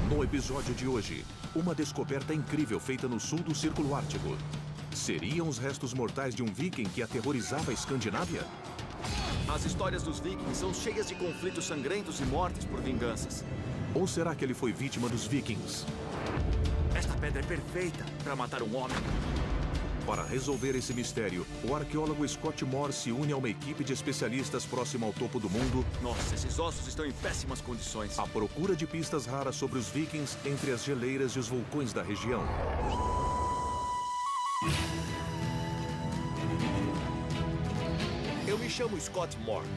No episódio de hoje, uma descoberta incrível feita no sul do Círculo Ártico. Seriam os restos mortais de um viking que aterrorizava a Escandinávia? As histórias dos vikings são cheias de conflitos sangrentos e mortes por vinganças. Ou será que ele foi vítima dos vikings? Esta pedra é perfeita para matar um homem. Para resolver esse mistério, o arqueólogo Scott Moore se une a uma equipe de especialistas próxima ao topo do mundo. Nossa, esses ossos estão em péssimas condições. À procura de pistas raras sobre os vikings entre as geleiras e os vulcões da região. Eu me chamo Scott Moore.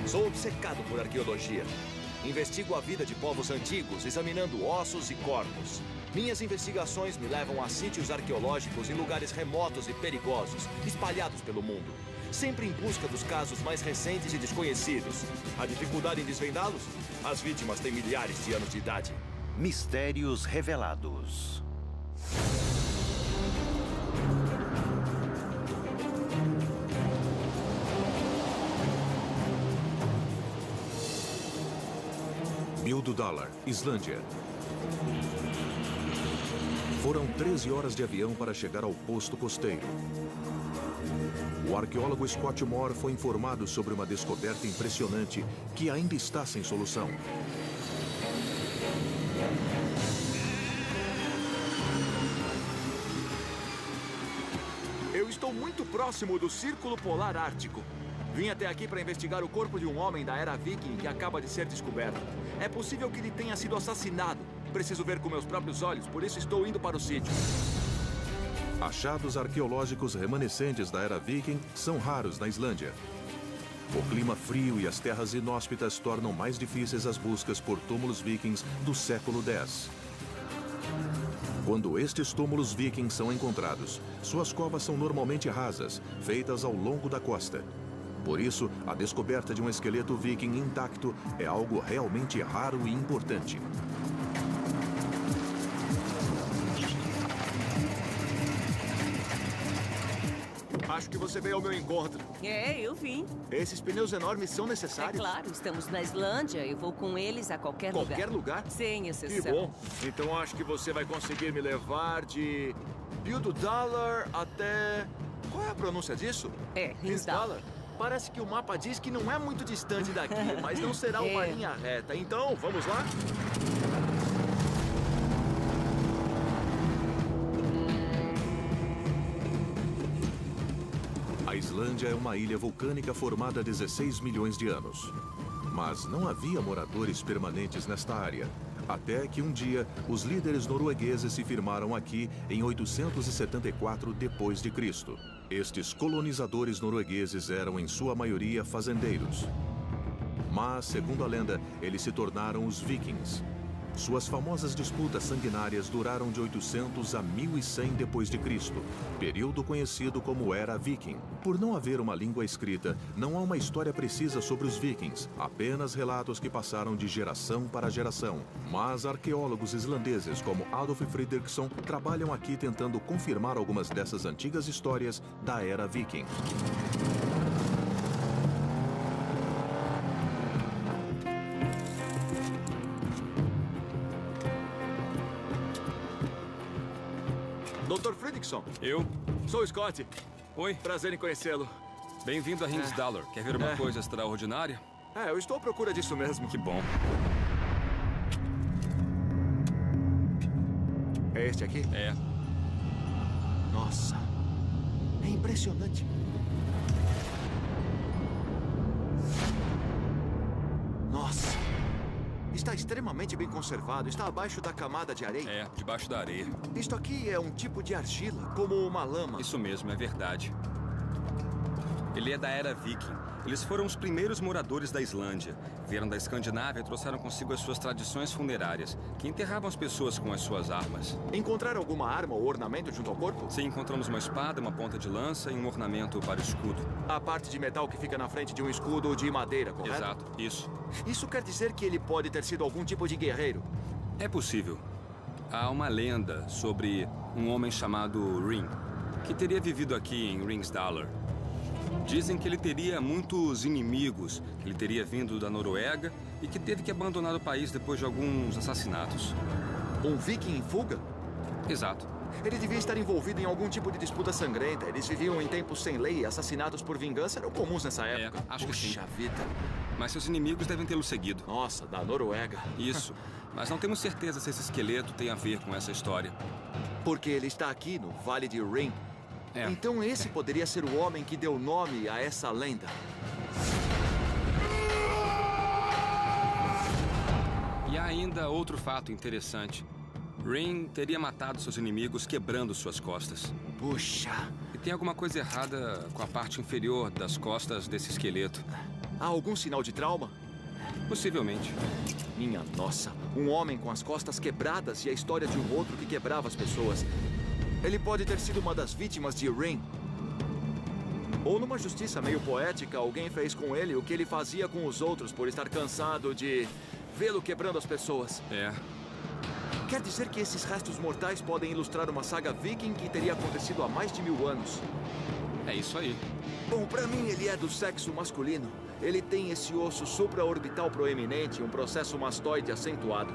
Sou obcecado por arqueologia. Investigo a vida de povos antigos, examinando ossos e corpos. Minhas investigações me levam a sítios arqueológicos em lugares remotos e perigosos, espalhados pelo mundo. Sempre em busca dos casos mais recentes e desconhecidos. A dificuldade em desvendá-los? As vítimas têm milhares de anos de idade. Mistérios revelados. Bíldudalur, Islândia. Foram 13 horas de avião para chegar ao posto costeiro. O arqueólogo Scott Moore foi informado sobre uma descoberta impressionante que ainda está sem solução. Eu estou muito próximo do Círculo Polar Ártico. Vim até aqui para investigar o corpo de um homem da era viking que acaba de ser descoberto. É possível que ele tenha sido assassinado. Preciso ver com meus próprios olhos, por isso estou indo para o sítio. Achados arqueológicos remanescentes da era viking são raros na Islândia. O clima frio e as terras inóspitas tornam mais difíceis as buscas por túmulos vikings do século X. Quando estes túmulos vikings são encontrados, suas covas são normalmente rasas, feitas ao longo da costa. Por isso, a descoberta de um esqueleto viking intacto é algo realmente raro e importante. Acho que você veio ao meu encontro. É, eu vim. Esses pneus enormes são É necessários? claro, estamos na Islândia e vou com eles a qualquer lugar. Qualquer lugar? Sem Que exceção. bom. Então acho que você vai conseguir me levar de Bíldudalur até... Qual é a pronúncia disso? É, Hinsdalr. Parece que o mapa diz que não é muito distante daqui, mas não será uma É. linha reta. Então, vamos lá? A Islândia é uma ilha vulcânica formada há 16 milhões de anos. Mas não havia moradores permanentes nesta área. Até que um dia, os líderes noruegueses se firmaram aqui em 874 d.C. Estes colonizadores noruegueses eram, em sua maioria, fazendeiros. Mas, segundo a lenda, eles se tornaram os vikings. Suas famosas disputas sanguinárias duraram de 800 a 1100 d.C., período conhecido como Era Viking. Por não haver uma língua escrita, não há uma história precisa sobre os vikings, apenas relatos que passaram de geração para geração. Mas arqueólogos islandeses como Adolf Fredriksson trabalham aqui tentando confirmar algumas dessas antigas histórias da Era Viking. Dr. Fredriksson, Eu? sou o Scott. Oi, Prazer em conhecê-lo. bem-vindo a Hinsdalur. Quer ver uma É. coisa extraordinária? Eu estou à procura disso mesmo. Que bom. É este aqui? É, Nossa, é impressionante. Nossa, está extremamente bem conservado. Está abaixo da camada de areia. debaixo da areia. Isto aqui é um tipo de argila, como uma lama. Isso mesmo, é verdade. Ele é da Era Viking. Eles foram os primeiros moradores da Islândia. Vieram da Escandinávia e trouxeram consigo as suas tradições funerárias, que enterravam as pessoas com as suas armas. Encontraram alguma arma ou ornamento junto ao corpo? Sim, encontramos uma espada, uma ponta de lança e um ornamento para o escudo. A parte de metal que fica na frente de um escudo de madeira, correto? Exato, isso. Isso quer dizer que ele pode ter sido algum tipo de guerreiro? É possível. Há uma lenda sobre um homem chamado Ring, que teria vivido aqui em Ringsdalur. Dizem que ele teria muitos inimigos, que ele teria vindo da Noruega e que teve que abandonar o país depois de alguns assassinatos. Um viking em fuga? Exato. Ele devia estar envolvido em algum tipo de disputa sangrenta. Eles viviam em tempos sem lei e assassinatos por vingança eram comuns nessa época. Acho que sim. Puxa vida. Mas seus inimigos devem tê-lo seguido. Nossa, da Noruega. Isso. Mas não temos certeza se esse esqueleto tem a ver com essa história. Porque ele está aqui no Vale de Ring. Então esse poderia ser o homem que deu nome a essa lenda. E há ainda outro fato interessante. Ring teria matado seus inimigos quebrando suas costas. Puxa. E tem alguma coisa errada com a parte inferior das costas desse esqueleto. Há algum sinal de trauma? Possivelmente. Minha nossa. Um homem com as costas quebradas e a história de um outro que quebrava as pessoas. Ele pode ter sido uma das vítimas de Ring. Ou numa justiça meio poética, alguém fez com ele o que ele fazia com os outros por estar cansado de vê-lo quebrando as pessoas. Quer dizer que esses restos mortais podem ilustrar uma saga viking que teria acontecido há mais de 1000 anos. É isso aí. Bom, pra mim ele é do sexo masculino. Ele tem esse osso supraorbital proeminente e um processo mastoide acentuado.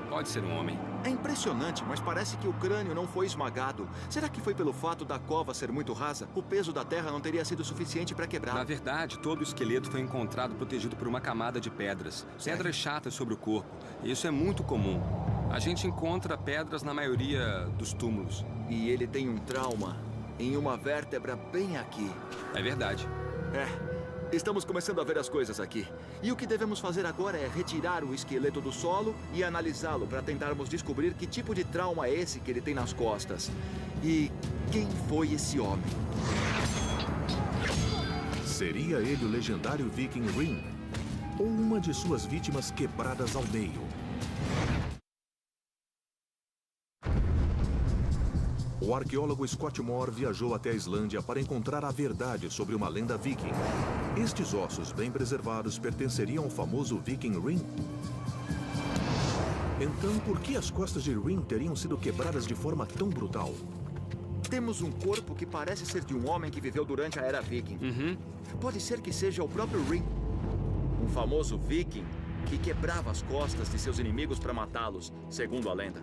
Pode ser um homem. É impressionante, mas parece que o crânio não foi esmagado. Será que foi pelo fato da cova ser muito rasa? O peso da terra não teria sido suficiente para quebrar. Na verdade, todo o esqueleto foi encontrado protegido por uma camada de pedras. Pedras chatas sobre o corpo. E isso é muito comum. A gente encontra pedras na maioria dos túmulos. E ele tem um trauma em uma vértebra bem aqui. É verdade. Estamos começando a ver as coisas aqui. E o que devemos fazer agora é retirar o esqueleto do solo e analisá-lo para tentarmos descobrir que tipo de trauma é esse que ele tem nas costas. E quem foi esse homem? Seria ele o legendário viking Ring? Ou uma de suas vítimas quebradas ao meio? O arqueólogo Scott Moore viajou até a Islândia para encontrar a verdade sobre uma lenda viking. Estes ossos bem preservados pertenceriam ao famoso Viking Ring? Então, por que as costas de Ring teriam sido quebradas de forma tão brutal? Temos um corpo que parece ser de um homem que viveu durante a Era Viking. Pode ser que seja o próprio Ring. Um famoso viking que quebrava as costas de seus inimigos para matá-los, segundo a lenda.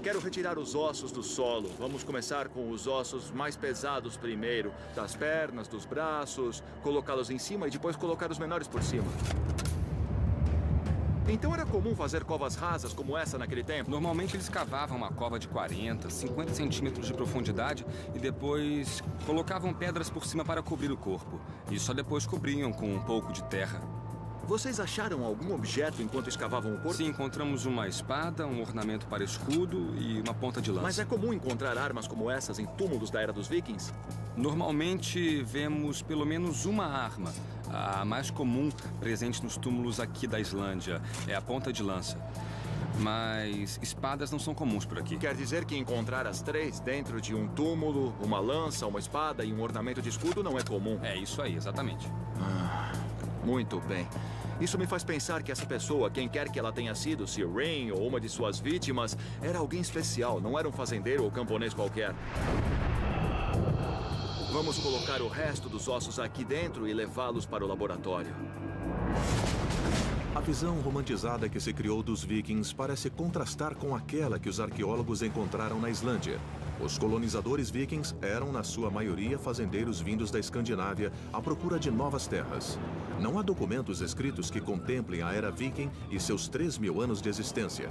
Quero retirar os ossos do solo. Vamos começar com os ossos mais pesados primeiro. Das pernas, dos braços, colocá-los em cima e depois colocar os menores por cima. Então era comum fazer covas rasas como essa naquele tempo? Normalmente eles cavavam uma cova de 40, 50 centímetros de profundidade e depois colocavam pedras por cima para cobrir o corpo. E só depois cobriam com um pouco de terra. Vocês acharam algum objeto enquanto escavavam o corpo? Sim, encontramos uma espada, um ornamento para escudo e uma ponta de lança. Mas é comum encontrar armas como essas em túmulos da Era dos Vikings? Normalmente vemos pelo menos uma arma. A mais comum presente nos túmulos aqui da Islândia é a ponta de lança. Mas espadas não são comuns por aqui. Quer dizer que encontrar as três dentro de um túmulo, uma lança, uma espada e um ornamento de escudo não é comum? É isso aí, exatamente. Muito bem. Isso me faz pensar que essa pessoa, quem quer que ela tenha sido, se Ring ou uma de suas vítimas, era alguém especial, não era um fazendeiro ou camponês qualquer. Vamos colocar o resto dos ossos aqui dentro e levá-los para o laboratório. A visão romantizada que se criou dos vikings parece contrastar com aquela que os arqueólogos encontraram na Islândia. Os colonizadores vikings eram, na sua maioria, fazendeiros vindos da Escandinávia à procura de novas terras. Não há documentos escritos que contemplem a era viking e seus 3.000 anos de existência.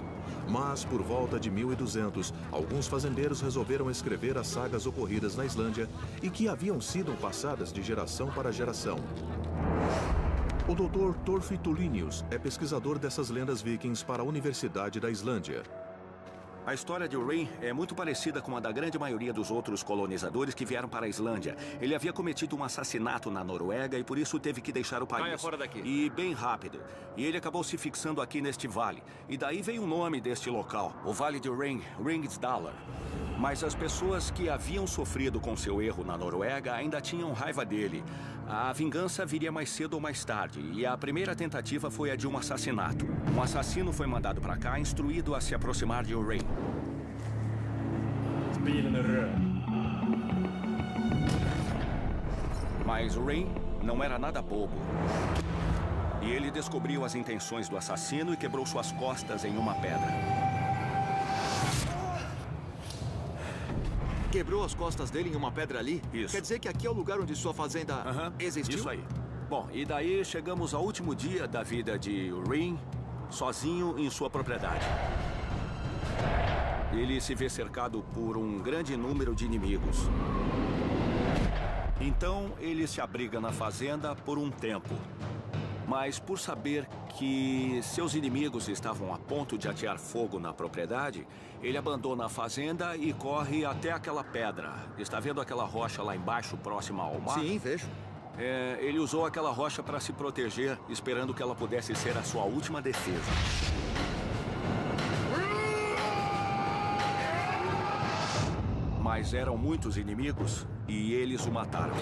Mas, por volta de 1200, alguns fazendeiros resolveram escrever as sagas ocorridas na Islândia e que haviam sido passadas de geração para geração. O Dr. Thorfi Tullinius é pesquisador dessas lendas vikings para a Universidade da Islândia. A história de Ring é muito parecida com a da grande maioria dos outros colonizadores que vieram para a Islândia. Ele havia cometido um assassinato na Noruega e por isso teve que deixar o país. Caia fora daqui. E bem rápido. E ele acabou se fixando aqui neste vale. E daí veio o nome deste local, o Vale de Ring, Ringsdalar. Mas as pessoas que haviam sofrido com seu erro na Noruega ainda tinham raiva dele. A vingança viria mais cedo ou mais tarde, e a primeira tentativa foi a de um assassinato. Um assassino foi mandado para cá, instruído a se aproximar de Ring. Mas Ring não era nada bobo. E ele descobriu as intenções do assassino e quebrou suas costas em uma pedra. Quebrou as costas dele em uma pedra ali? Isso. Quer dizer que aqui é o lugar onde sua fazenda existiu? Isso aí. Bom, e daí chegamos ao último dia da vida de Ring, sozinho em sua propriedade. Ele se vê cercado por um grande número de inimigos. Então, ele se abriga na fazenda por um tempo. Mas por saber que seus inimigos estavam a ponto de atear fogo na propriedade, ele abandona a fazenda e corre até aquela pedra. Está vendo aquela rocha lá embaixo, próxima ao mar? Sim, vejo. Ele usou aquela rocha para se proteger, esperando que ela pudesse ser a sua última defesa. Mas eram muitos inimigos e eles o mataram.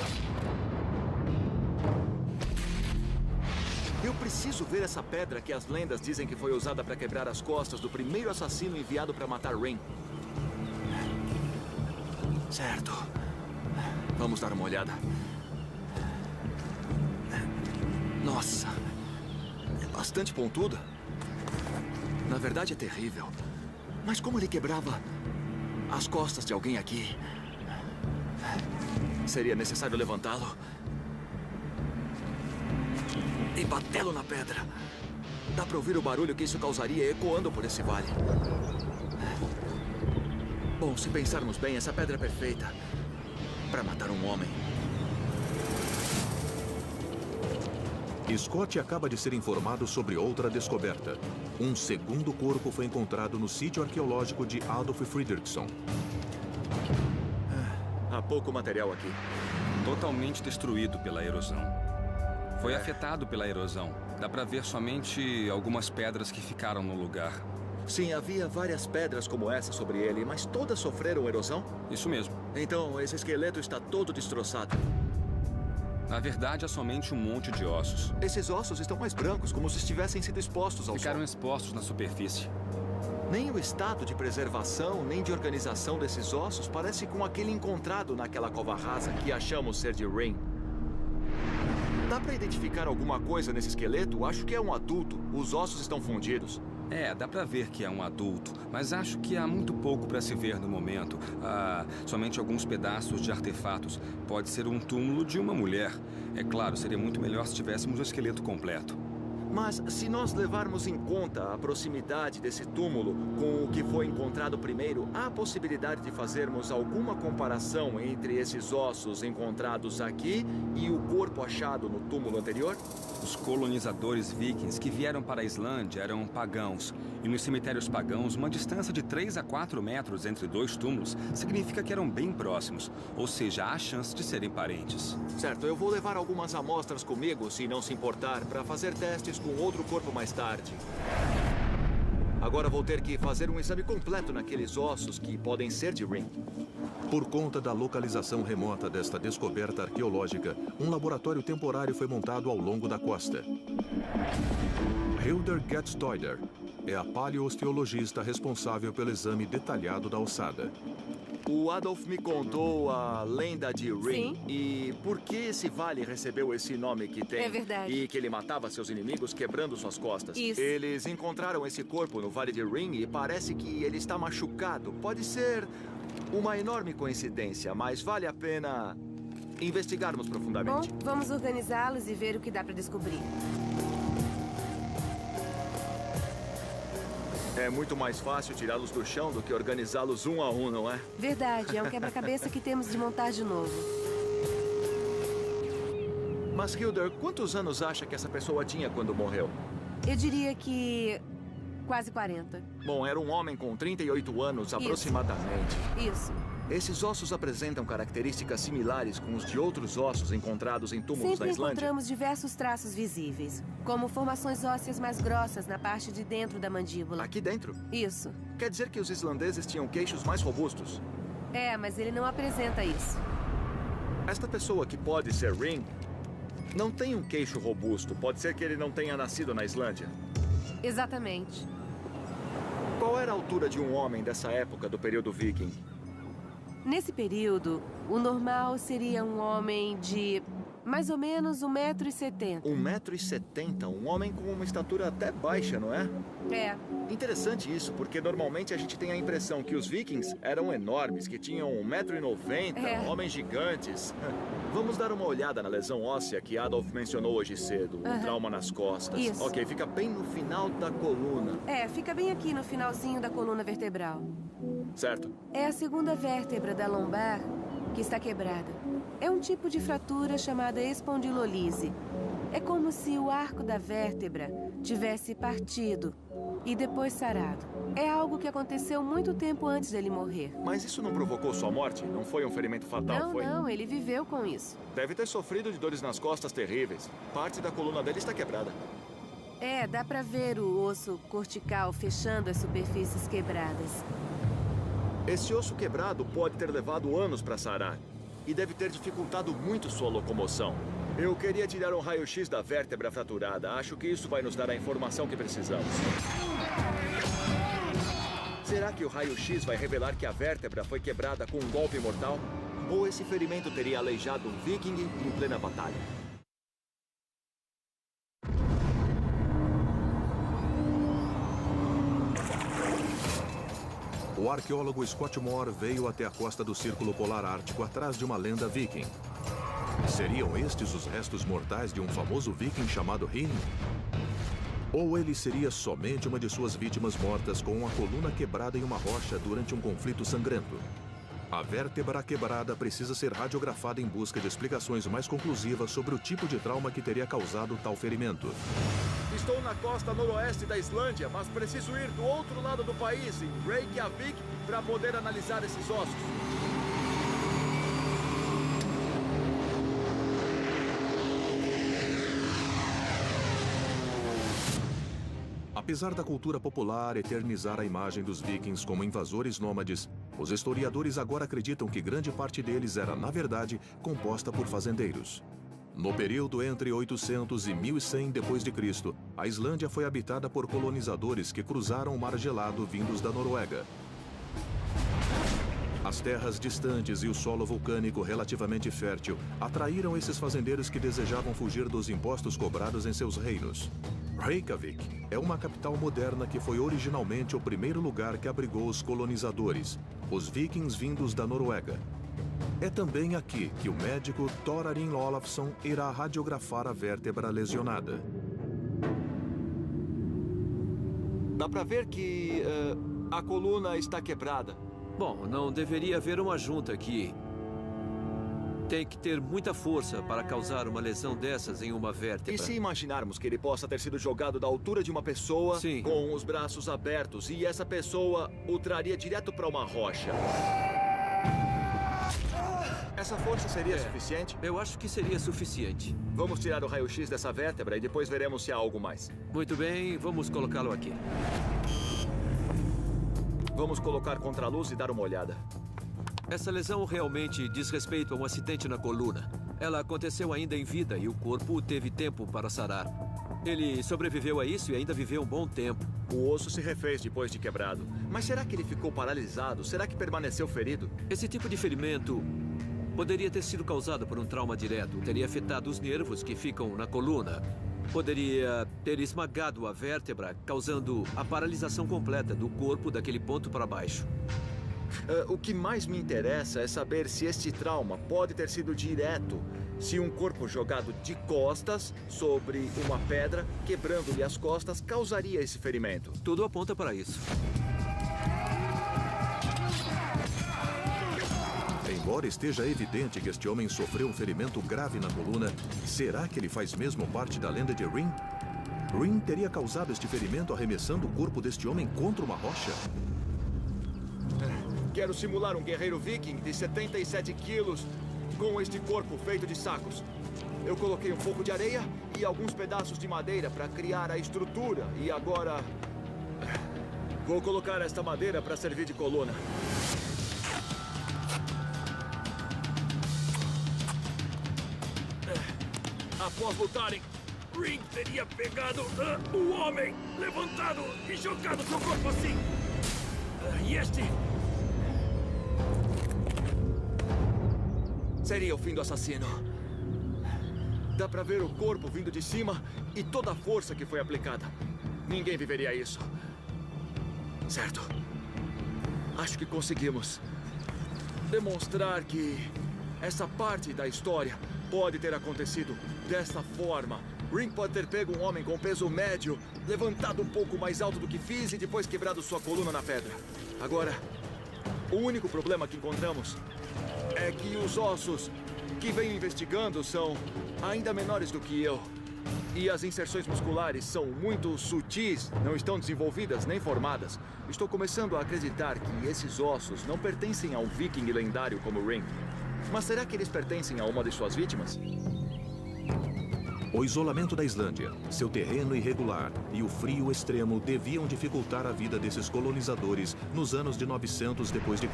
Eu preciso ver essa pedra que as lendas dizem que foi usada para quebrar as costas do primeiro assassino enviado para matar Rain. Certo. Vamos dar uma olhada. Nossa. É bastante pontuda. Na verdade é terrível. Mas como ele quebrava as costas de alguém aqui? Seria necessário levantá-lo e batê-lo na pedra. Dá pra ouvir o barulho que isso causaria ecoando por esse vale. Bom, se pensarmos bem, essa pedra é perfeita para matar um homem. Scott acaba de ser informado sobre outra descoberta. Um segundo corpo foi encontrado no sítio arqueológico de Adolf Fredriksson. Há pouco material aqui. Totalmente destruído pela erosão. Foi afetado pela erosão. Dá pra ver somente algumas pedras que ficaram no lugar. Sim, havia várias pedras como essa sobre ele, mas todas sofreram erosão? Isso mesmo. Então, esse esqueleto está todo destroçado. Na verdade, é somente um monte de ossos. Esses ossos estão mais brancos, como se estivessem sido expostos ao Ficaram sol. expostos na superfície. Nem o estado de preservação, nem de organização desses ossos parece com aquele encontrado naquela cova rasa que achamos ser de Rain. Dá pra identificar alguma coisa nesse esqueleto? Acho que é um adulto. Os ossos estão fundidos. Dá pra ver que é um adulto, mas acho que há muito pouco pra se ver no momento. Somente alguns pedaços de artefatos. Pode ser um túmulo de uma mulher. É claro, seria muito melhor se tivéssemos o esqueleto completo. Mas se nós levarmos em conta a proximidade desse túmulo com o que foi encontrado primeiro, há a possibilidade de fazermos alguma comparação entre esses ossos encontrados aqui e o corpo achado no túmulo anterior? Os colonizadores vikings que vieram para a Islândia eram pagãos. E nos cemitérios pagãos, uma distância de 3 a 4 metros entre dois túmulos significa que eram bem próximos. Ou seja, há chance de serem parentes. Certo, eu vou levar algumas amostras comigo, se não se importar, para fazer testes com outro corpo mais tarde. Agora vou ter que fazer um exame completo naqueles ossos que podem ser de Ring. Por conta da localização remota desta descoberta arqueológica, um laboratório temporário foi montado ao longo da costa. Hildur Getstoider é a paleosteologista responsável pelo exame detalhado da ossada. O Adolf me contou a lenda de Ring. Sim. E por que esse vale recebeu esse nome que tem? É verdade. E que ele matava seus inimigos quebrando suas costas. Isso. Eles encontraram esse corpo no Vale de Ring e parece que ele está machucado. Pode ser uma enorme coincidência, mas vale a pena investigarmos Bom, profundamente. vamos organizá-los e ver o que dá pra descobrir. É muito mais fácil tirá-los do chão do que organizá-los um a um, não é? Verdade, é um quebra-cabeça que temos de montar de novo. Mas, Hildur, quantos anos acha que essa pessoa tinha quando morreu? Eu diria que... quase 40. Bom, era um homem com 38 anos, aproximadamente. Isso. Esses ossos apresentam características similares com os de outros ossos encontrados em túmulos Sempre da Islândia? encontramos diversos traços visíveis, como formações ósseas mais grossas na parte de dentro da mandíbula. Aqui dentro? Isso. Quer dizer que os islandeses tinham queixos mais robustos? É, mas ele não apresenta isso. Esta pessoa que pode ser Ring não tem um queixo robusto. Pode ser que ele não tenha nascido na Islândia. Exatamente. Qual era a altura de um homem dessa época do período viking? Nesse período, o normal seria um homem de Mais ou menos 1,70 m. 1,70 m? Um homem com uma estatura até baixa, não é? É. Interessante isso, porque normalmente a gente tem a impressão que os vikings eram enormes, que tinham 1,90 m, homens gigantes. Vamos dar uma olhada na lesão óssea que Adolf mencionou hoje cedo, um trauma nas costas. Isso. Ok, fica bem no final da coluna. É, fica bem aqui no finalzinho da coluna vertebral. Certo. É a segunda vértebra da lombar que está quebrada. É um tipo de fratura chamada espondilolise. É como se o arco da vértebra tivesse partido e depois sarado. É algo que aconteceu muito tempo antes dele morrer. Mas isso não provocou sua morte? Não foi um ferimento fatal, foi? Não, ele viveu com isso. Deve ter sofrido de dores nas costas terríveis. Parte da coluna dele está quebrada. É, dá pra ver o osso cortical fechando as superfícies quebradas. Esse osso quebrado pode ter levado anos para sarar. E deve ter dificultado muito sua locomoção. Eu queria tirar um raio-x da vértebra fraturada. Acho que isso vai nos dar a informação que precisamos. Será que o raio-x vai revelar que a vértebra foi quebrada com um golpe mortal? Ou esse ferimento teria aleijado um viking em plena batalha? O arqueólogo Scott Moore veio até a costa do Círculo Polar Ártico atrás de uma lenda viking. Seriam estes os restos mortais de um famoso viking chamado Hrin? Ou ele seria somente uma de suas vítimas mortas com uma coluna quebrada em uma rocha durante um conflito sangrento? A vértebra quebrada precisa ser radiografada em busca de explicações mais conclusivas sobre o tipo de trauma que teria causado tal ferimento. Estou na costa noroeste da Islândia, mas preciso ir do outro lado do país, em Reykjavik, para poder analisar esses ossos. Apesar da cultura popular eternizar a imagem dos vikings como invasores nômades, os historiadores agora acreditam que grande parte deles era, na verdade, composta por fazendeiros. No período entre 800 e 1100 d.C., a Islândia foi habitada por colonizadores que cruzaram o Mar Gelado vindos da Noruega. As terras distantes e o solo vulcânico relativamente fértil atraíram esses fazendeiros que desejavam fugir dos impostos cobrados em seus reinos. Reykjavik é uma capital moderna que foi originalmente o primeiro lugar que abrigou os colonizadores, os vikings vindos da Noruega. É também aqui que o médico Thorarin Olafsson irá radiografar a vértebra lesionada. Dá pra ver que a coluna está quebrada. Bom, não deveria haver uma junta aqui. Tem que ter muita força para causar uma lesão dessas em uma vértebra. E se imaginarmos que ele possa ter sido jogado da altura de uma pessoa, Sim, com os braços abertos, e essa pessoa o traria direto para uma rocha? Essa força seria suficiente? Eu acho que seria suficiente. Vamos tirar o raio-x dessa vértebra e depois veremos se há algo mais. Muito bem, vamos colocá-lo aqui. Vamos colocar contra a luz e dar uma olhada. Essa lesão realmente diz respeito a um acidente na coluna. Ela aconteceu ainda em vida e o corpo teve tempo para sarar. Ele sobreviveu a isso e ainda viveu um bom tempo. O osso se refez depois de quebrado. Mas será que ele ficou paralisado? Será que permaneceu ferido? Esse tipo de ferimento poderia ter sido causado por um trauma direto. Teria afetado os nervos que ficam na coluna. Poderia ter esmagado a vértebra, causando a paralisação completa do corpo daquele ponto para baixo. O que mais me interessa é saber se este trauma pode ter sido direto. Se um corpo jogado de costas sobre uma pedra, quebrando-lhe as costas, causaria esse ferimento. Tudo aponta para isso. Embora esteja evidente que este homem sofreu um ferimento grave na coluna, será que ele faz mesmo parte da lenda de Hrin? Hrin teria causado este ferimento arremessando o corpo deste homem contra uma rocha? Quero simular um guerreiro viking de 77 quilos com este corpo feito de sacos. Eu coloquei um pouco de areia e alguns pedaços de madeira para criar a estrutura. E agora vou colocar esta madeira para servir de coluna. Após lutarem, Hrin teria pegado o homem, levantado e jogado seu corpo assim. E este seria o fim do assassino. Dá pra ver o corpo vindo de cima e toda a força que foi aplicada. Ninguém viveria isso. Certo. Acho que conseguimos demonstrar que essa parte da história pode ter acontecido dessa forma. Ring pode ter pego um homem com peso médio, levantado um pouco mais alto do que fiz e depois quebrado sua coluna na pedra. Agora, o único problema que encontramos é que os ossos que venho investigando são ainda menores do que eu. E as inserções musculares são muito sutis, não estão desenvolvidas nem formadas. Estou começando a acreditar que esses ossos não pertencem a um viking lendário como Ring. Mas será que eles pertencem a uma de suas vítimas? O isolamento da Islândia, seu terreno irregular e o frio extremo deviam dificultar a vida desses colonizadores nos anos de 900 d.C.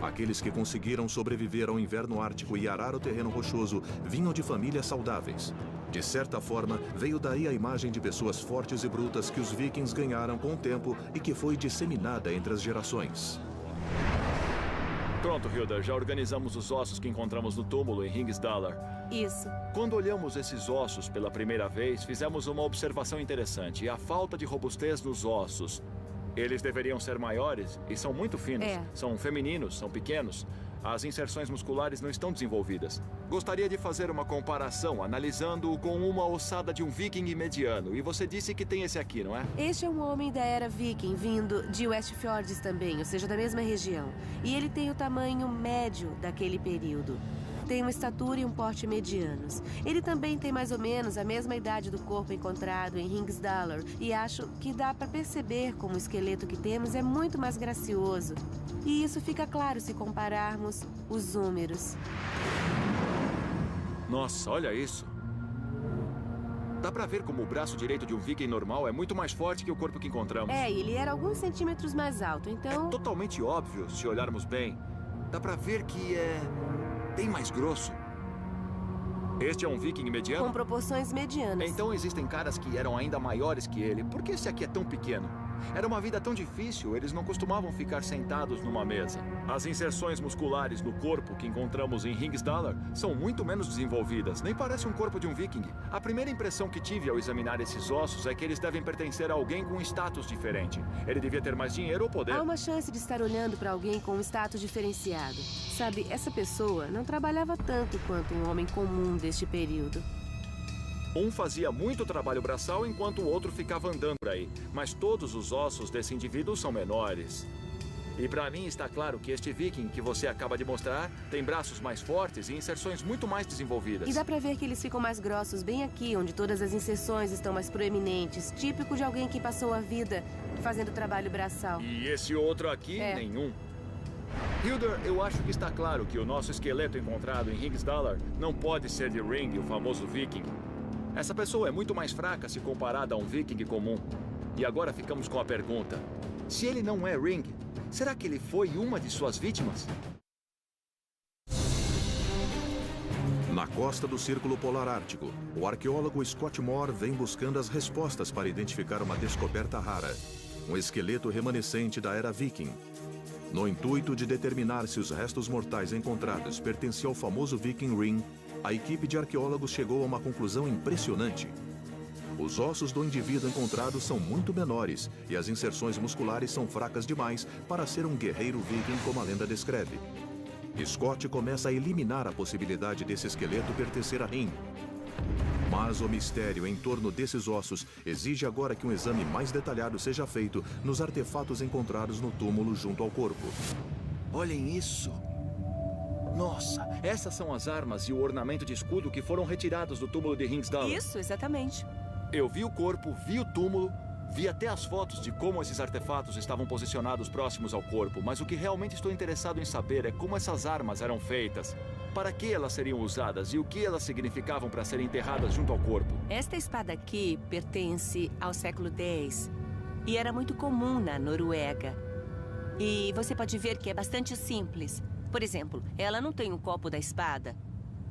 Aqueles que conseguiram sobreviver ao inverno ártico e arar o terreno rochoso vinham de famílias saudáveis. De certa forma, veio daí a imagem de pessoas fortes e brutas que os vikings ganharam com o tempo e que foi disseminada entre as gerações. Pronto, Hilda. Já organizamos os ossos que encontramos no túmulo em Hringsdalr. Isso. Quando olhamos esses ossos pela primeira vez, fizemos uma observação interessante. A falta de robustez nos ossos. Eles deveriam ser maiores e são muito finos. São femininos, são pequenos. As inserções musculares não estão desenvolvidas. Gostaria de fazer uma comparação, analisando-o com uma ossada de um viking mediano. E você disse que tem esse aqui, não é? Este é um homem da era viking, vindo de Westfjords também, ou seja, da mesma região. E ele tem o tamanho médio daquele período. Tem uma estatura e um porte medianos. Ele também tem mais ou menos a mesma idade do corpo encontrado em Hringsdalr. E acho que dá para perceber como o esqueleto que temos é muito mais gracioso. E isso fica claro se compararmos os húmeros. Nossa, olha isso. Dá pra ver como o braço direito de um viking normal é muito mais forte que o corpo que encontramos. Ele era alguns centímetros mais alto, então... É totalmente óbvio, se olharmos bem. Dá pra ver que é bem mais grosso. Este é um viking mediano? Com proporções medianas. Então existem caras que eram ainda maiores que ele. Por que esse aqui é tão pequeno? Era uma vida tão difícil, eles não costumavam ficar sentados numa mesa. As inserções musculares no corpo que encontramos em Hringsdalr são muito menos desenvolvidas. Nem parece um corpo de um viking. A primeira impressão que tive ao examinar esses ossos é que eles devem pertencer a alguém com um status diferente. Ele devia ter mais dinheiro ou poder. Há uma chance de estar olhando para alguém com um status diferenciado. Sabe, essa pessoa não trabalhava tanto quanto um homem comum deste período. Um fazia muito trabalho braçal enquanto o outro ficava andando por aí. Mas todos os ossos desse indivíduo são menores. E para mim está claro que este viking que você acaba de mostrar tem braços mais fortes e inserções muito mais desenvolvidas. E dá pra ver que eles ficam mais grossos bem aqui, onde todas as inserções estão mais proeminentes. Típico de alguém que passou a vida fazendo trabalho braçal. E esse outro aqui, nenhum. Hilda, eu acho que está claro que o nosso esqueleto encontrado em Hringsdalr não pode ser de Ring, o famoso viking. Essa pessoa é muito mais fraca se comparada a um viking comum. E agora ficamos com a pergunta. Se ele não é Ring, será que ele foi uma de suas vítimas? Na costa do Círculo Polar Ártico, o arqueólogo Scott Moore vem buscando as respostas para identificar uma descoberta rara. Um esqueleto remanescente da era viking. No intuito de determinar se os restos mortais encontrados pertenciam ao famoso viking Ring, a equipe de arqueólogos chegou a uma conclusão impressionante. Os ossos do indivíduo encontrado são muito menores e as inserções musculares são fracas demais para ser um guerreiro viking como a lenda descreve. Scott começa a eliminar a possibilidade desse esqueleto pertencer a Ring. Mas o mistério em torno desses ossos exige agora que um exame mais detalhado seja feito nos artefatos encontrados no túmulo junto ao corpo. Olhem isso! Nossa, essas são as armas e o ornamento de escudo que foram retirados do túmulo de Hringsdalr. Isso, exatamente. Eu vi o corpo, vi o túmulo, vi até as fotos de como esses artefatos estavam posicionados próximos ao corpo, mas o que realmente estou interessado em saber é como essas armas eram feitas. Para que elas seriam usadas e o que elas significavam para serem enterradas junto ao corpo? Esta espada aqui pertence ao século X e era muito comum na Noruega. E você pode ver que é bastante simples. Por exemplo, ela não tem o copo da espada.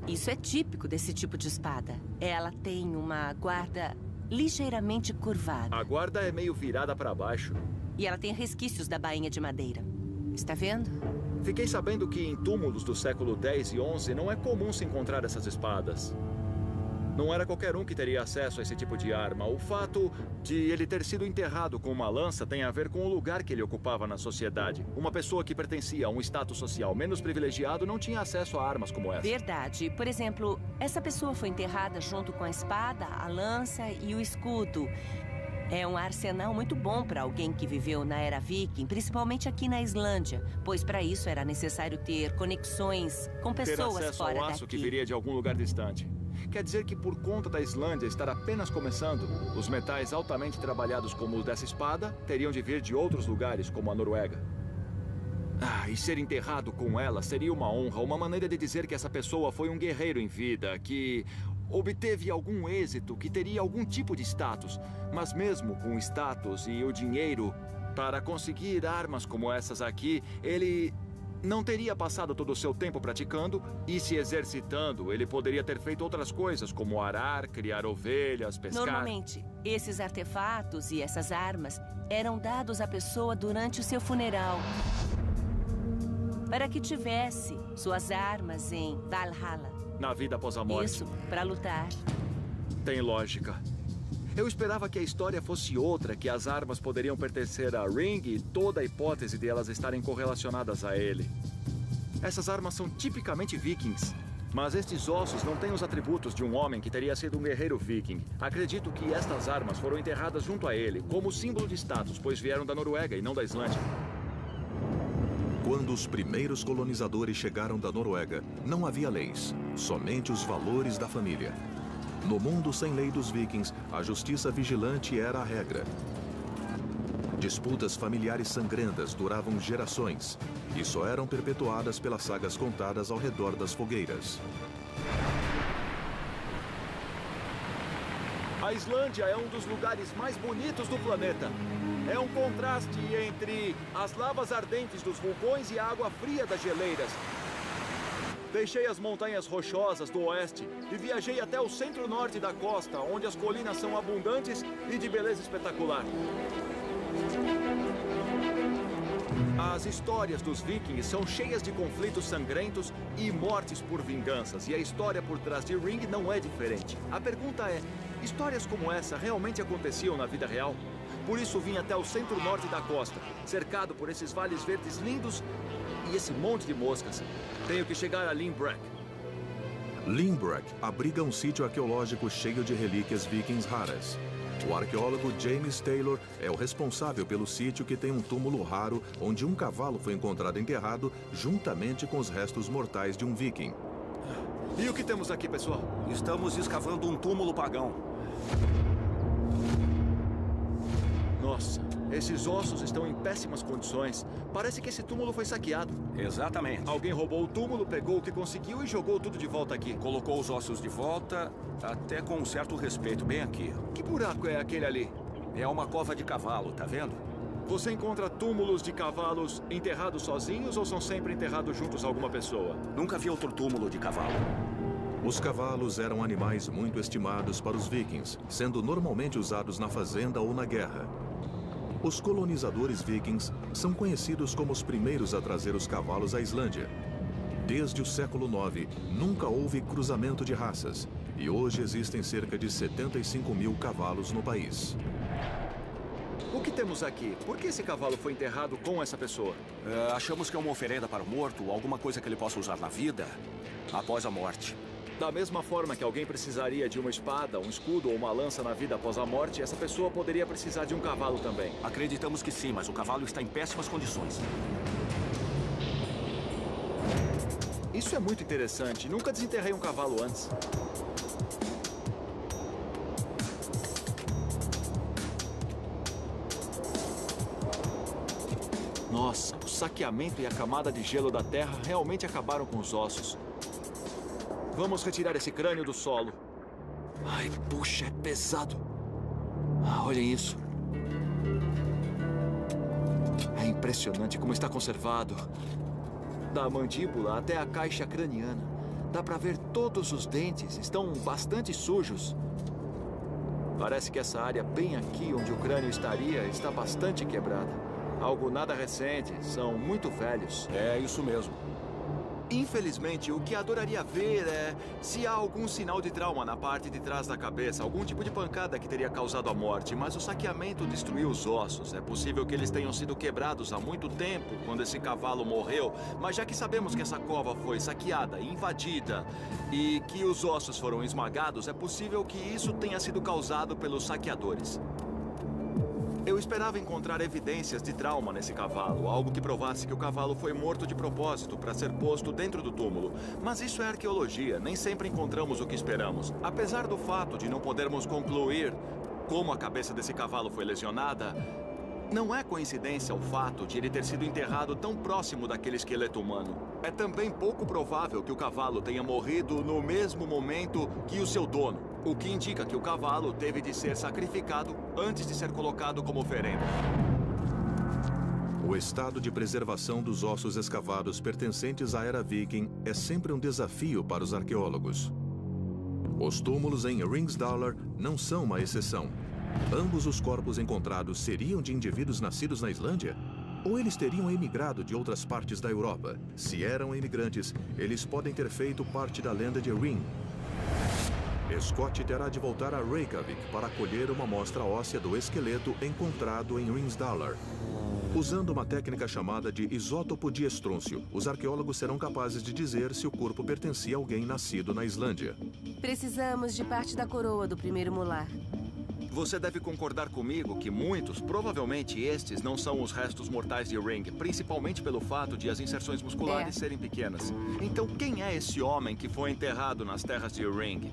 Isso é típico desse tipo de espada. Ela tem uma guarda ligeiramente curvada. A guarda é meio virada para baixo. E ela tem resquícios da bainha de madeira. Está vendo? Fiquei sabendo que em túmulos do século X e XI não é comum se encontrar essas espadas. Não era qualquer um que teria acesso a esse tipo de arma. O fato de ele ter sido enterrado com uma lança tem a ver com o lugar que ele ocupava na sociedade. Uma pessoa que pertencia a um status social menos privilegiado não tinha acesso a armas como essa. Verdade. Por exemplo, essa pessoa foi enterrada junto com a espada, a lança e o escudo. É um arsenal muito bom para alguém que viveu na era viking, principalmente aqui na Islândia, pois para isso era necessário ter conexões com pessoas ter acesso fora ao aço daqui. que viria de algum lugar distante. Quer dizer que por conta da Islândia estar apenas começando, os metais altamente trabalhados como os dessa espada teriam de vir de outros lugares, como a Noruega. E ser enterrado com ela seria uma honra, uma maneira de dizer que essa pessoa foi um guerreiro em vida, que obteve algum êxito, que teria algum tipo de status. Mas mesmo com o status e o dinheiro, para conseguir armas como essas aqui, ele não teria passado todo o seu tempo praticando e se exercitando. Ele poderia ter feito outras coisas, como arar, criar ovelhas, pescar. Normalmente, esses artefatos e essas armas eram dados à pessoa durante o seu funeral, para que tivesse suas armas em Valhalla. Na vida após a morte. Isso, para lutar. Tem lógica. Eu esperava que a história fosse outra, que as armas poderiam pertencer a Ring e toda a hipótese de elas estarem correlacionadas a ele. Essas armas são tipicamente vikings, mas estes ossos não têm os atributos de um homem que teria sido um guerreiro viking. Acredito que estas armas foram enterradas junto a ele, como símbolo de status, pois vieram da Noruega e não da Islândia. Quando os primeiros colonizadores chegaram da Noruega, não havia leis, somente os valores da família. No mundo sem lei dos vikings, a justiça vigilante era a regra. Disputas familiares sangrentas duravam gerações e só eram perpetuadas pelas sagas contadas ao redor das fogueiras. A Islândia é um dos lugares mais bonitos do planeta. É um contraste entre as lavas ardentes dos vulcões e a água fria das geleiras. Deixei as montanhas rochosas do oeste e viajei até o centro-norte da costa, onde as colinas são abundantes e de beleza espetacular. As histórias dos vikings são cheias de conflitos sangrentos e mortes por vinganças. E a história por trás de Ring não é diferente. A pergunta é, histórias como essa realmente aconteciam na vida real? Por isso vim até o centro-norte da costa, cercado por esses vales verdes lindos e esse monte de moscas. Tenho que chegar a Limbrek. Limbrek abriga um sítio arqueológico cheio de relíquias vikings raras. O arqueólogo James Taylor é o responsável pelo sítio que tem um túmulo raro onde um cavalo foi encontrado enterrado juntamente com os restos mortais de um viking. E o que temos aqui, pessoal? Estamos escavando um túmulo pagão. Nossa, esses ossos estão em péssimas condições. Parece que esse túmulo foi saqueado. Exatamente. Alguém roubou o túmulo, pegou o que conseguiu e jogou tudo de volta aqui. Colocou os ossos de volta, até com um certo respeito, bem aqui. Que buraco é aquele ali? É uma cova de cavalo, tá vendo? Você encontra túmulos de cavalos enterrados sozinhos ou são sempre enterrados juntos a alguma pessoa? Nunca vi outro túmulo de cavalo. Os cavalos eram animais muito estimados para os vikings, sendo normalmente usados na fazenda ou na guerra. Os colonizadores vikings são conhecidos como os primeiros a trazer os cavalos à Islândia. Desde o século IX, nunca houve cruzamento de raças, e hoje existem cerca de 75 mil cavalos no país. O que temos aqui? Por que esse cavalo foi enterrado com essa pessoa? Achamos que é uma oferenda para o morto, alguma coisa que ele possa usar na vida após a morte. Da mesma forma que alguém precisaria de uma espada, um escudo ou uma lança na vida após a morte, essa pessoa poderia precisar de um cavalo também. Acreditamos que sim, mas o cavalo está em péssimas condições. Isso é muito interessante. Nunca desenterrei um cavalo antes. Nossa, o saqueamento e a camada de gelo da terra realmente acabaram com os ossos. Vamos retirar esse crânio do solo. Ai, puxa, é pesado. Olhem isso. É impressionante como está conservado. Da mandíbula até a caixa craniana. Dá pra ver todos os dentes, estão bastante sujos. Parece que essa área bem aqui onde o crânio estaria está bastante quebrada. Algo nada recente, são muito velhos. É isso mesmo. Infelizmente, o que adoraria ver é se há algum sinal de trauma na parte de trás da cabeça, algum tipo de pancada que teria causado a morte, mas o saqueamento destruiu os ossos. É possível que eles tenham sido quebrados há muito tempo, quando esse cavalo morreu, mas já que sabemos que essa cova foi saqueada, invadida e que os ossos foram esmagados, é possível que isso tenha sido causado pelos saqueadores. Eu esperava encontrar evidências de trauma nesse cavalo, algo que provasse que o cavalo foi morto de propósito para ser posto dentro do túmulo. Mas isso é arqueologia, nem sempre encontramos o que esperamos. Apesar do fato de não podermos concluir como a cabeça desse cavalo foi lesionada, não é coincidência o fato de ele ter sido enterrado tão próximo daquele esqueleto humano. É também pouco provável que o cavalo tenha morrido no mesmo momento que o seu dono, o que indica que o cavalo teve de ser sacrificado antes de ser colocado como oferenda. O estado de preservação dos ossos escavados pertencentes à era viking é sempre um desafio para os arqueólogos. Os túmulos em Ringsdalr não são uma exceção. Ambos os corpos encontrados seriam de indivíduos nascidos na Islândia? Ou eles teriam emigrado de outras partes da Europa? Se eram imigrantes, eles podem ter feito parte da lenda de Ring. Scott terá de voltar a Reykjavik para colher uma amostra óssea do esqueleto encontrado em Ringsdalr. Usando uma técnica chamada de isótopo de estrôncio, os arqueólogos serão capazes de dizer se o corpo pertencia a alguém nascido na Islândia. Precisamos de parte da coroa do primeiro molar. Você deve concordar comigo que muitos, provavelmente estes, não são os restos mortais de Ring, principalmente pelo fato de as inserções musculares serem pequenas. Então, quem é esse homem que foi enterrado nas terras de Ring?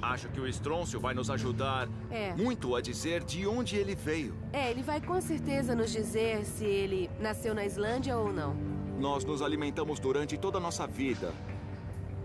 Acho que o estrôncio vai nos ajudar muito a dizer de onde ele veio. Ele vai com certeza nos dizer se ele nasceu na Islândia ou não. Nós nos alimentamos durante toda a nossa vida.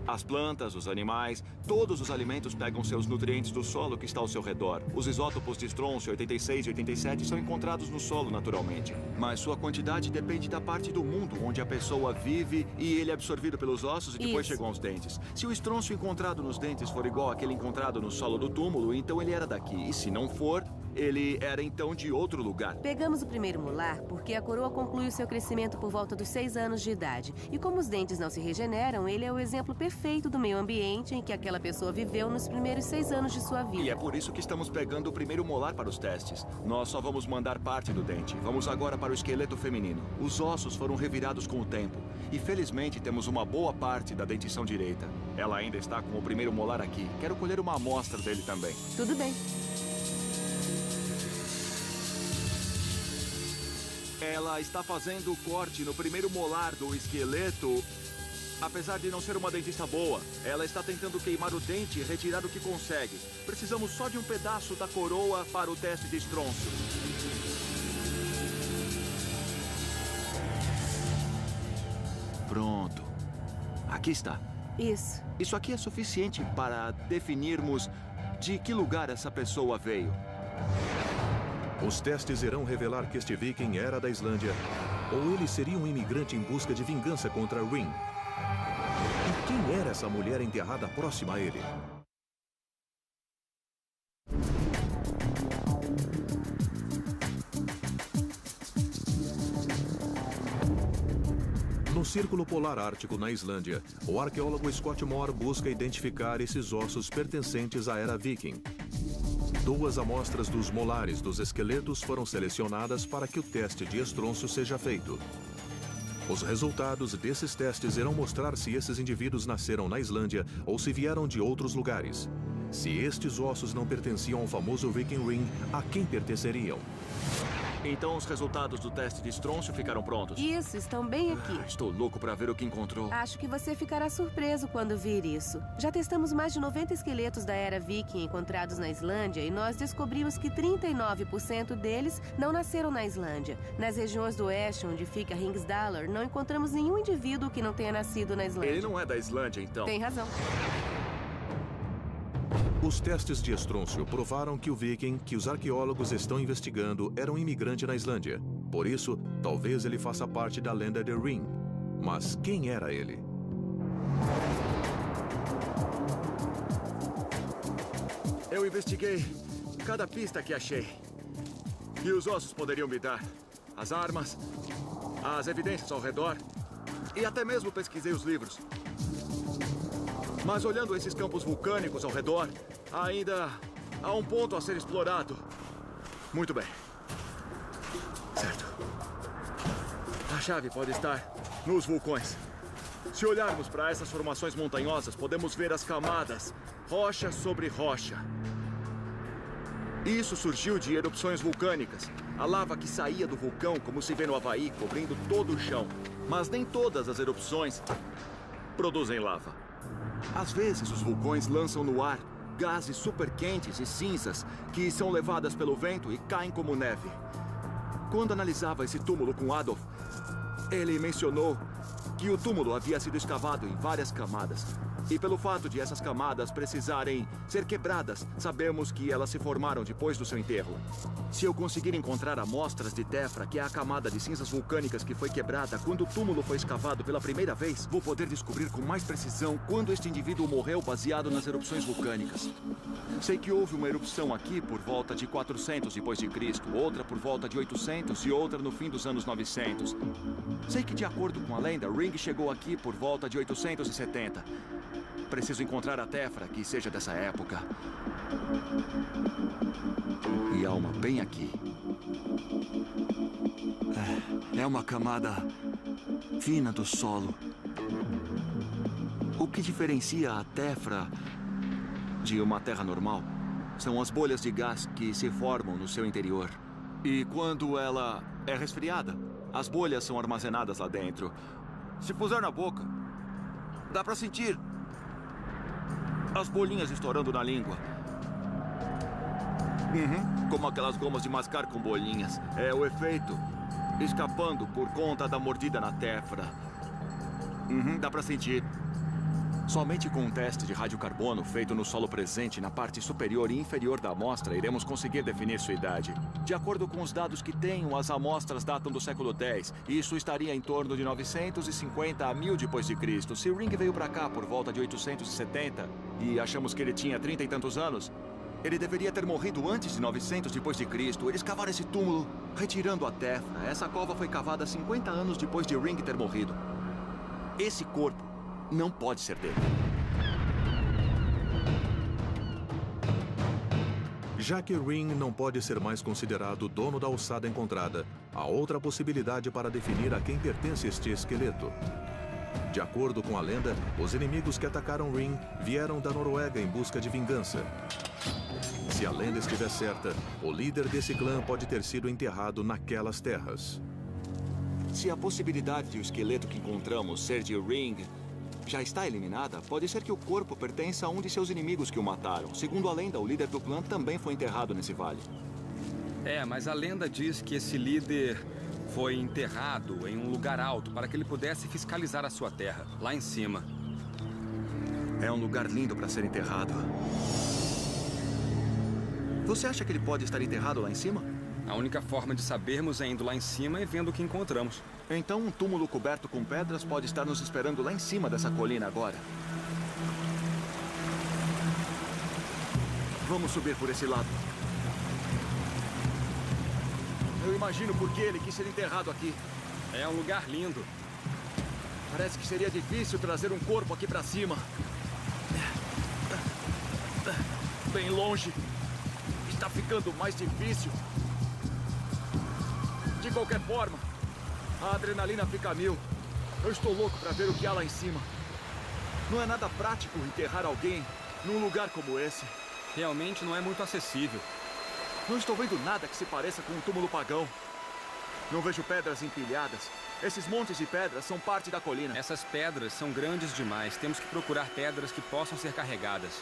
As plantas, os animais, todos os alimentos pegam seus nutrientes do solo que está ao seu redor. Os isótopos de estrôncio 86 e 87 são encontrados no solo naturalmente. Mas sua quantidade depende da parte do mundo onde a pessoa vive e ele é absorvido pelos ossos e depois chegam aos dentes. Se o estrôncio encontrado nos dentes for igual àquele encontrado no solo do túmulo, então ele era daqui. E se não for, ele era então de outro lugar. Pegamos o primeiro molar porque a coroa conclui o seu crescimento por volta dos 6 anos de idade. E como os dentes não se regeneram, ele é o exemplo perfeito do meio ambiente em que aquela pessoa viveu nos primeiros 6 anos de sua vida. E é por isso que estamos pegando o primeiro molar para os testes. Nós só vamos mandar parte do dente. Vamos agora para o esqueleto feminino. Os ossos foram revirados com o tempo. E felizmente temos uma boa parte da dentição direita. Ela ainda está com o primeiro molar aqui. Quero colher uma amostra dele também. Tudo bem. Ela está fazendo o corte no primeiro molar do esqueleto. Apesar de não ser uma dentista boa, ela está tentando queimar o dente e retirar o que consegue. Precisamos só de um pedaço da coroa para o teste de estrôncio. Pronto. Aqui está. Isso. Isso aqui é suficiente para definirmos de que lugar essa pessoa veio. Os testes irão revelar que este viking era da Islândia, ou ele seria um imigrante em busca de vingança contra Ring. E quem era essa mulher enterrada próxima a ele? No Círculo Polar Ártico, na Islândia, o arqueólogo Scott Moore busca identificar esses ossos pertencentes à era viking. 2 amostras dos molares dos esqueletos foram selecionadas para que o teste de estrôncio seja feito. Os resultados desses testes irão mostrar se esses indivíduos nasceram na Islândia ou se vieram de outros lugares. Se estes ossos não pertenciam ao famoso Viking Ring, a quem pertenceriam? Então os resultados do teste de estrôncio ficaram prontos? Isso, estão bem aqui. Estou louco para ver o que encontrou. Acho que você ficará surpreso quando vir isso. Já testamos mais de 90 esqueletos da era viking encontrados na Islândia e nós descobrimos que 39% deles não nasceram na Islândia. Nas regiões do oeste, onde fica Ringsdalr, não encontramos nenhum indivíduo que não tenha nascido na Islândia. Ele não é da Islândia, então? Tem razão. Os testes de estrôncio provaram que o viking que os arqueólogos estão investigando era um imigrante na Islândia. Por isso, talvez ele faça parte da lenda de Ring. Mas quem era ele? Eu investiguei cada pista que achei. E os ossos poderiam me dar as armas, as evidências ao redor. E até mesmo pesquisei os livros. Mas olhando esses campos vulcânicos ao redor, ainda há um ponto a ser explorado. Muito bem. Certo. A chave pode estar nos vulcões. Se olharmos para essas formações montanhosas, podemos ver as camadas, rocha sobre rocha. Isso surgiu de erupções vulcânicas. A lava que saía do vulcão, como se vê no Havaí, cobrindo todo o chão. Mas nem todas as erupções produzem lava. Às vezes, os vulcões lançam no ar gases superquentes e cinzas que são levadas pelo vento e caem como neve. Quando analisava esse túmulo com Adolf, ele mencionou que o túmulo havia sido escavado em várias camadas. E pelo fato de essas camadas precisarem ser quebradas, sabemos que elas se formaram depois do seu enterro. Se eu conseguir encontrar amostras de tefra, que é a camada de cinzas vulcânicas que foi quebrada quando o túmulo foi escavado pela primeira vez, vou poder descobrir com mais precisão quando este indivíduo morreu baseado nas erupções vulcânicas. Sei que houve uma erupção aqui por volta de 400 depois de Cristo, outra por volta de 800 e outra no fim dos anos 900. Sei que, de acordo com a lenda, Ring chegou aqui por volta de 870. Preciso encontrar a tefra que seja dessa época. E há uma bem aqui. É uma camada fina do solo. O que diferencia a tefra de uma terra normal são as bolhas de gás que se formam no seu interior. E quando ela é resfriada, as bolhas são armazenadas lá dentro. Se puser na boca, dá pra sentir as bolinhas estourando na língua. Como aquelas gomas de mascar com bolinhas. É o efeito escapando por conta da mordida na tefra. Dá pra sentir. Somente com um teste de radiocarbono feito no solo presente na parte superior e inferior da amostra, iremos conseguir definir sua idade. De acordo com os dados que tenho, as amostras datam do século X. Isso estaria em torno de 950 a 1000 depois de Cristo. Se o Ring veio para cá por volta de 870 e achamos que ele tinha 30 e tantos anos, ele deveria ter morrido antes de 900 depois de Cristo. Eles cavaram esse túmulo retirando a tefra. Essa cova foi cavada 50 anos depois de Ring ter morrido. Esse corpo não pode ser dele. Já que Ring não pode ser mais considerado o dono da ossada encontrada, há outra possibilidade para definir a quem pertence este esqueleto. De acordo com a lenda, os inimigos que atacaram Ring vieram da Noruega em busca de vingança. Se a lenda estiver certa, o líder desse clã pode ter sido enterrado naquelas terras. Se a possibilidade de o esqueleto que encontramos ser de Ring já está eliminada, pode ser que o corpo pertença a um de seus inimigos que o mataram. Segundo a lenda, o líder do clã também foi enterrado nesse vale. Mas a lenda diz que esse líder foi enterrado em um lugar alto para que ele pudesse fiscalizar a sua terra, lá em cima. É um lugar lindo para ser enterrado. Você acha que ele pode estar enterrado lá em cima? A única forma de sabermos é indo lá em cima e vendo o que encontramos. Então um túmulo coberto com pedras pode estar nos esperando lá em cima dessa colina agora. Vamos subir por esse lado. Eu imagino por que ele quis ser enterrado aqui. É um lugar lindo. Parece que seria difícil trazer um corpo aqui pra cima. Bem longe. Está ficando mais difícil. De qualquer forma, a adrenalina fica a mil. Eu estou louco para ver o que há lá em cima. Não é nada prático enterrar alguém num lugar como esse. Realmente não é muito acessível. Não estou vendo nada que se pareça com um túmulo pagão. Não vejo pedras empilhadas. Esses montes de pedras são parte da colina. Essas pedras são grandes demais. Temos que procurar pedras que possam ser carregadas.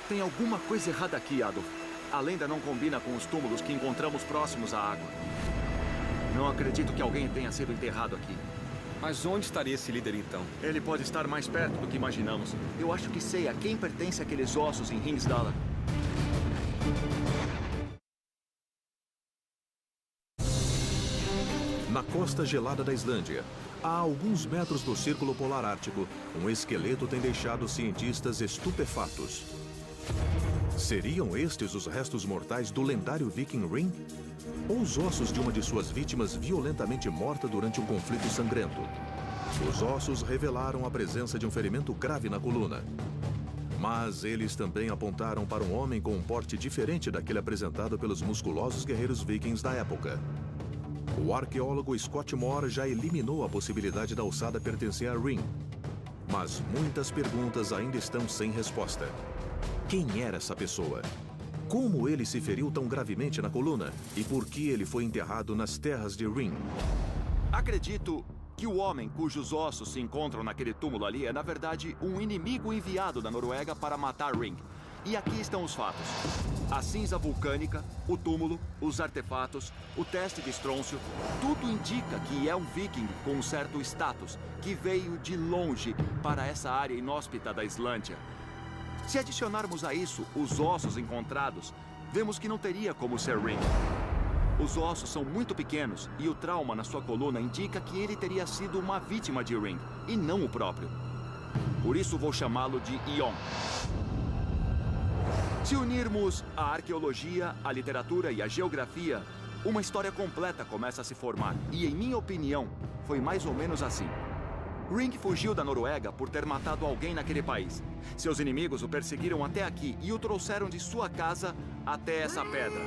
Tem alguma coisa errada aqui, Adolf. A lenda não combina com os túmulos que encontramos próximos à água. Não acredito que alguém tenha sido enterrado aqui. Mas onde estaria esse líder, então? Ele pode estar mais perto do que imaginamos. Eu acho que sei a quem pertence aqueles ossos em Ringsdala. Na costa gelada da Islândia, a alguns metros do Círculo Polar Ártico, um esqueleto tem deixado os cientistas estupefatos. Seriam estes os restos mortais do lendário viking Ring? Ou os ossos de uma de suas vítimas violentamente morta durante um conflito sangrento? Os ossos revelaram a presença de um ferimento grave na coluna. Mas eles também apontaram para um homem com um porte diferente daquele apresentado pelos musculosos guerreiros vikings da época. O arqueólogo Scott Moore já eliminou a possibilidade da ossada pertencer a Ring. Mas muitas perguntas ainda estão sem resposta. Quem era essa pessoa? Como ele se feriu tão gravemente na coluna? E por que ele foi enterrado nas terras de Ring? Acredito que o homem cujos ossos se encontram naquele túmulo ali é, na verdade, um inimigo enviado da Noruega para matar Ring. E aqui estão os fatos. A cinza vulcânica, o túmulo, os artefatos, o teste de estrôncio, tudo indica que é um viking com um certo status, que veio de longe para essa área inóspita da Islândia. Se adicionarmos a isso os ossos encontrados, vemos que não teria como ser Ring. Os ossos são muito pequenos e o trauma na sua coluna indica que ele teria sido uma vítima de Ring, e não o próprio. Por isso vou chamá-lo de Ion. Se unirmos a arqueologia, a literatura e a geografia, uma história completa começa a se formar. E, em minha opinião, foi mais ou menos assim. Ring fugiu da Noruega por ter matado alguém naquele país. Seus inimigos o perseguiram até aqui e o trouxeram de sua casa até essa pedra.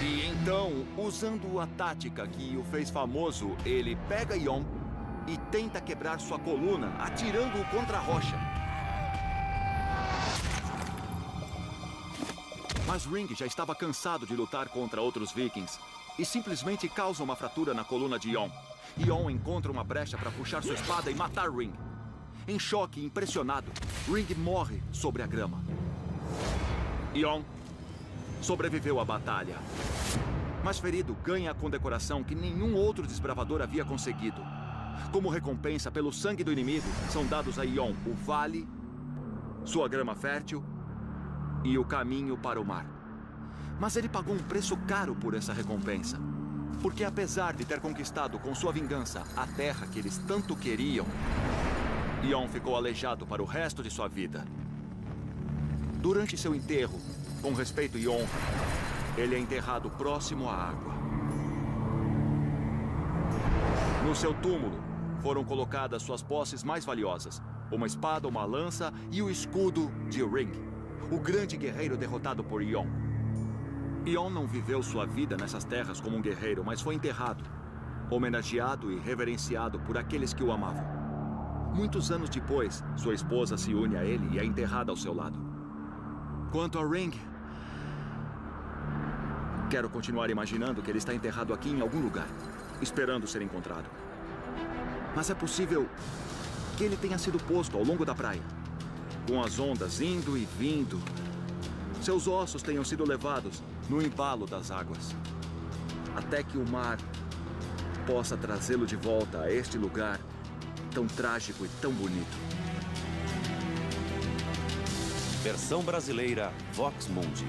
E então, usando a tática que o fez famoso, ele pega Ion e tenta quebrar sua coluna, atirando-o contra a rocha. Mas Ring já estava cansado de lutar contra outros vikings e simplesmente causa uma fratura na coluna de Ion. Ion encontra uma brecha para puxar sua espada e matar Ring. Em choque e impressionado, Ring morre sobre a grama. Ion sobreviveu à batalha, mas ferido ganha a condecoração que nenhum outro desbravador havia conseguido. Como recompensa pelo sangue do inimigo, são dados a Ion o vale, sua grama fértil e o caminho para o mar. Mas ele pagou um preço caro por essa recompensa. Porque apesar de ter conquistado com sua vingança a terra que eles tanto queriam, Ion ficou aleijado para o resto de sua vida. Durante seu enterro, com respeito e honra, ele é enterrado próximo à água. No seu túmulo, foram colocadas suas posses mais valiosas: uma espada, uma lança e o escudo de Ring, o grande guerreiro derrotado por Ion. Ion não viveu sua vida nessas terras como um guerreiro, mas foi enterrado, homenageado e reverenciado por aqueles que o amavam. Muitos anos depois, sua esposa se une a ele e é enterrada ao seu lado. Quanto a Ring, quero continuar imaginando que ele está enterrado aqui em algum lugar, esperando ser encontrado. Mas é possível que ele tenha sido posto ao longo da praia, com as ondas indo e vindo. Seus ossos tenham sido levados no embalo das águas, até que o mar possa trazê-lo de volta a este lugar tão trágico e tão bonito. Versão brasileira Vox Mundi.